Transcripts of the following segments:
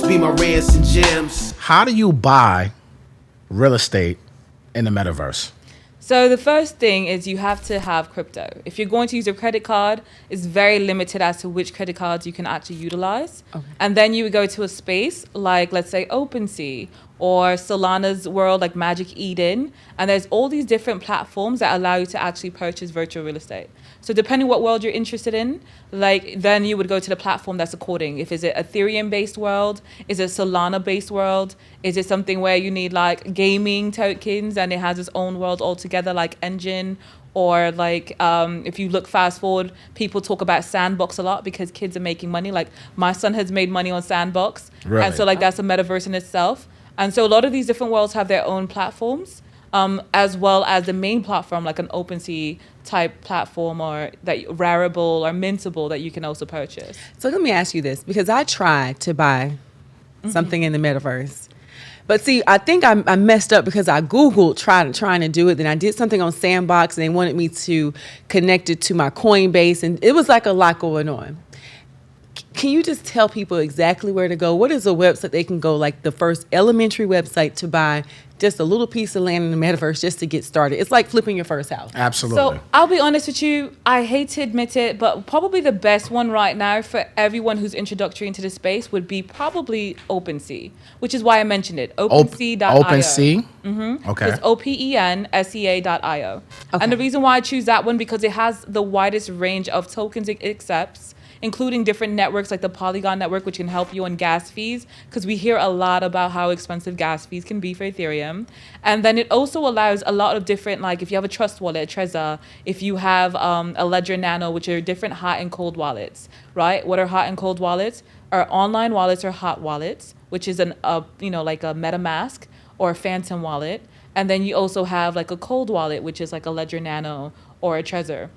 be my rants and gems. How do you buy real estate in the metaverse? So the first thing is you have to have crypto. If you're going to use a credit card, it's very limited as to which credit cards you can actually utilize. Okay. And then you would go to a space like, let's say, OpenSea or Solana's world like Magic Eden. And there's all these different platforms that allow you to actually purchase virtual real estate. So depending what world you're interested in, like then you would go to the platform that's according. If is it Ethereum-based world? Is it Solana-based world? Is it something where you need like gaming tokens and it has its own world altogether like Engine? Or like if you look fast forward, people talk about Sandbox a lot because kids are making money. Like my son has made money on Sandbox. Really? And so like that's a metaverse in itself. And so a lot of these different worlds have their own platforms. As well as the main platform, like an OpenSea type platform or that Rarible or Mintable that you can also purchase. So let me ask you this, because I tried to buy something in the metaverse. But see, I think I messed up because I Googled trying to do it. Then I did something on Sandbox and they wanted me to connect it to my Coinbase. And it was like a lot going on. Can you just tell people exactly where to go? What is a website they can go, like the first elementary website to buy just a little piece of land in the metaverse just to get started? It's like flipping your first house. Absolutely. So I'll be honest with you, I hate to admit it, but probably the best one right now for everyone who's introductory into the space would be probably OpenSea, which is why I mentioned it. OpenSea.io. OpenSea? Mm-hmm. Okay. It's OpenSea.io. Okay. And the reason why I choose that one because it has the widest range of tokens it accepts, including different networks like the Polygon network, which can help you on gas fees, because we hear a lot about how expensive gas fees can be for Ethereum. And then it also allows a lot of different, like if you have a Trust wallet, Trezor, if you have a Ledger Nano, which are different hot and cold wallets, right? What are hot and cold wallets? Are online wallets or hot wallets, which is like a MetaMask or a Phantom wallet. And then you also have like a cold wallet, which is like a Ledger Nano or a Trezor.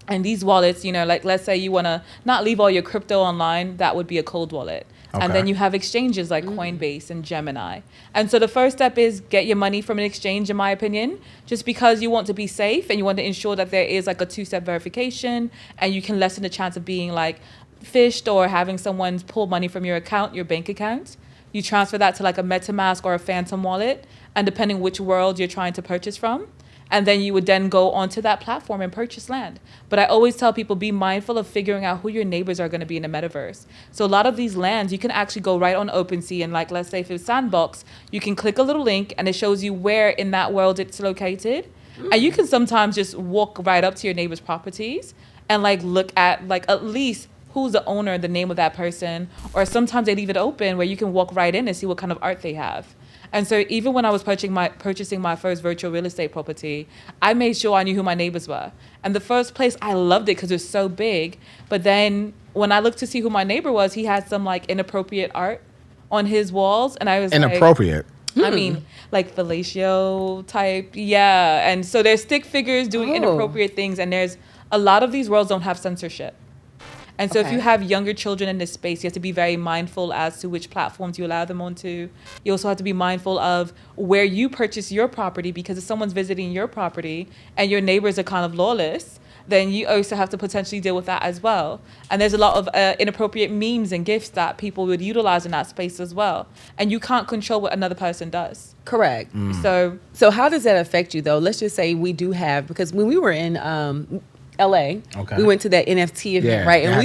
And these wallets, like let's say you want to not leave all your crypto online, that would be a cold wallet. Okay. And then you have exchanges like Coinbase and Gemini. And so the first step is get your money from an exchange, in my opinion, just because you want to be safe and you want to ensure that there is like a two-step verification and you can lessen the chance of being like phished or having someone pull money from your account, your bank account. You transfer that to like a MetaMask or a Phantom wallet, and depending which world you're trying to purchase from. And then you would then go onto that platform and purchase land. But I always tell people, be mindful of figuring out who your neighbors are going to be in the metaverse. So a lot of these lands, you can actually go right on OpenSea. And like, let's say if it's Sandbox, you can click a little link and it shows you where in that world it's located. And you can sometimes just walk right up to your neighbor's properties and like look at like at least who's the owner, the name of that person. Or sometimes they leave it open where you can walk right in and see what kind of art they have. And so even when I was purchasing my first virtual real estate property, I made sure I knew who my neighbors were. And the first place, I loved it because it was so big. But then when I looked to see who my neighbor was, he had some like inappropriate art on his walls. And I was inappropriate? I mean, like fellatio type. Yeah. And so there's stick figures doing inappropriate things. And there's a lot of these worlds don't have censorship. And so if you have younger children in this space, you have to be very mindful as to which platforms you allow them onto. You also have to be mindful of where you purchase your property, because if someone's visiting your property and your neighbors are kind of lawless, then you also have to potentially deal with that as well. And there's a lot of inappropriate memes and gifts that people would utilize in that space as well. And you can't control what another person does. Correct. So how does that affect you, though? Let's just say we do have, because when we were in LA, we went to that NFT event, right? And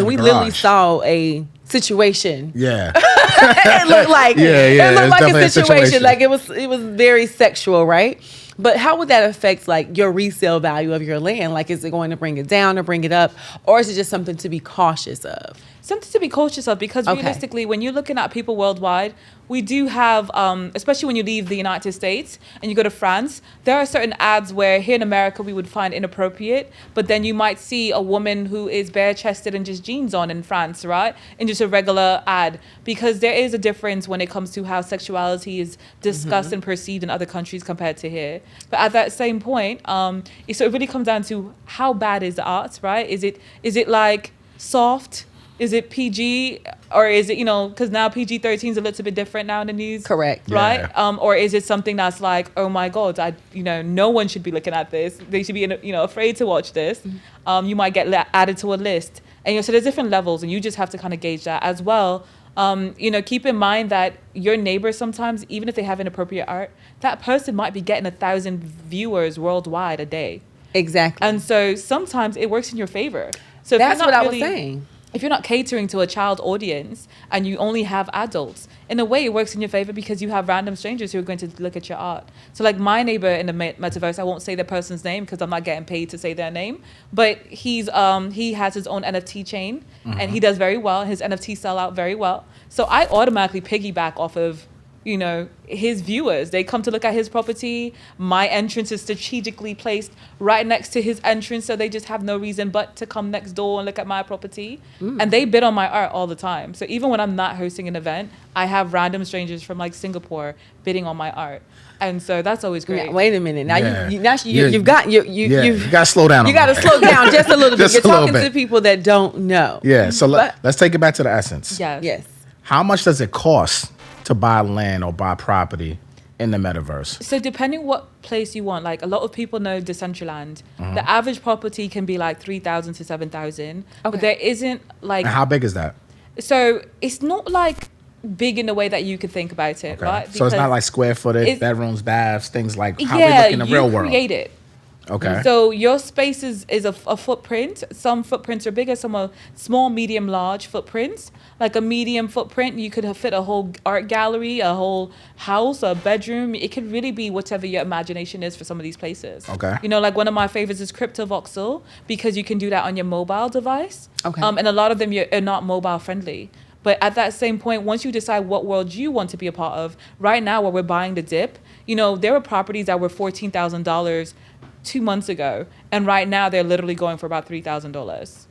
we literally saw a situation. Yeah. It looked like it looked like a situation. Like it was very sexual, right? But how would that affect like your resale value of your land? Like, is it going to bring it down or bring it up, or is it just something to be cautious of? Something to be cautious of, because realistically, when you're looking at people worldwide, we do have, especially when you leave the United States and you go to France, there are certain ads where here in America we would find inappropriate, but then you might see a woman who is bare-chested and just jeans on in France, right? In just a regular ad, because there is a difference when it comes to how sexuality is discussed and perceived in other countries compared to here. But at that same point, so it really comes down to how bad is the art, right? Is it like soft? Is it PG, or is it, because now PG-13 is a little bit different now in the news. Correct. Right? Yeah. Or is it something that's like, oh my God, no one should be looking at this. They should be, afraid to watch this. You might get added to a list. And so there's different levels, and you just have to kind of gauge that as well. Keep in mind that your neighbors sometimes, even if they have inappropriate art, that person might be getting 1,000 viewers worldwide a day. Exactly. And so sometimes it works in your favor. So That's what I was saying. If you're not catering to a child audience and you only have adults, in a way it works in your favor because you have random strangers who are going to look at your art. So like my neighbor in the metaverse, I won't say the person's name because I'm not getting paid to say their name, but he has his own NFT chain and he does very well. His NFTs sell out very well. So I automatically piggyback off of his viewers. They come to look at his property. My entrance is strategically placed right next to his entrance, so they just have no reason but to come next door and look at my property. And they bid on my art all the time. So even when I'm not hosting an event, I have random strangers from like Singapore bidding on my art. And so that's always great. Now, wait a minute. Now Yeah. you got You got to slow down. you got to slow down just a little bit. Just You're a little talking to bit. people that don't know. Yeah. So But- let's take it back to the essence. Yes. How much does it cost to buy land or buy property in the metaverse? So depending what place you want, like a lot of people know Decentraland. The average property can be like 3,000 to 7,000. Okay. But there isn't like, And how big is that? so it's not like big in the way that you could think about it, Okay. right? So it's not Because like square footage, it's- bedrooms, baths, things like how we look in the real world. create it. Okay. So your space is a footprint. Some footprints are bigger, some are small, medium, large footprints. Like a medium footprint, you could fit a whole art gallery, a whole house, a bedroom. It could really be whatever your imagination is for some of these places. Okay. Like one of my favorites is CryptoVoxel because you can do that on your mobile device. Okay. And a lot of them are not mobile friendly. But at that same point, once you decide what world you want to be a part of, right now where we're buying the dip, there were properties that were $14,000 2 months ago, and right now they're literally going for about $3,000.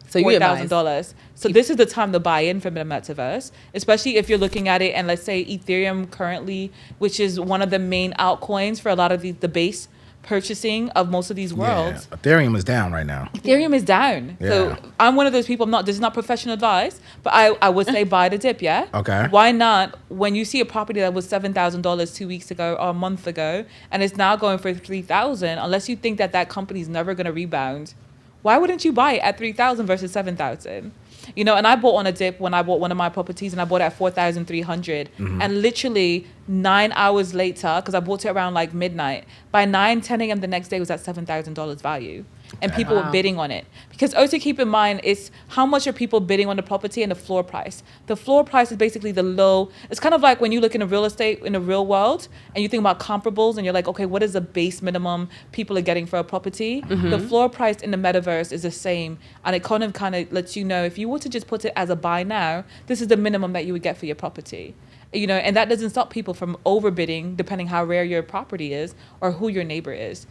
So you advise. $4,000. So this is the time to buy in from the metaverse, especially if you're looking at it and let's say Ethereum currently, which is one of the main altcoins for a lot of the base purchasing of most of these worlds. Yeah. Ethereum is down right now. Ethereum is down. Yeah. So I'm one of those people, this is not professional advice, but I would say buy the dip, yeah? Okay. Why not, when you see a property that was $7,000 2 weeks ago or a month ago, and it's now going for $3,000, unless you think that company's never going to rebound, why wouldn't you buy it at $3,000 versus $7,000? And I bought on a dip when I bought one of my properties, and I bought it at 4,300. And literally 9 hours later, because I bought it around like midnight, by 10 a.m. the next day was at $7,000 value. And people were bidding on it. Because also keep in mind, it's how much are people bidding on the property and the floor price. The floor price is basically the low. It's kind of like when you look into real estate in the real world and you think about comparables and you're like, okay, what is the base minimum people are getting for a property? The floor price in the metaverse is the same. And it kind of lets you know if you were to just put it as a buy now, this is the minimum that you would get for your property. And that doesn't stop people from overbidding depending how rare your property is or who your neighbor is.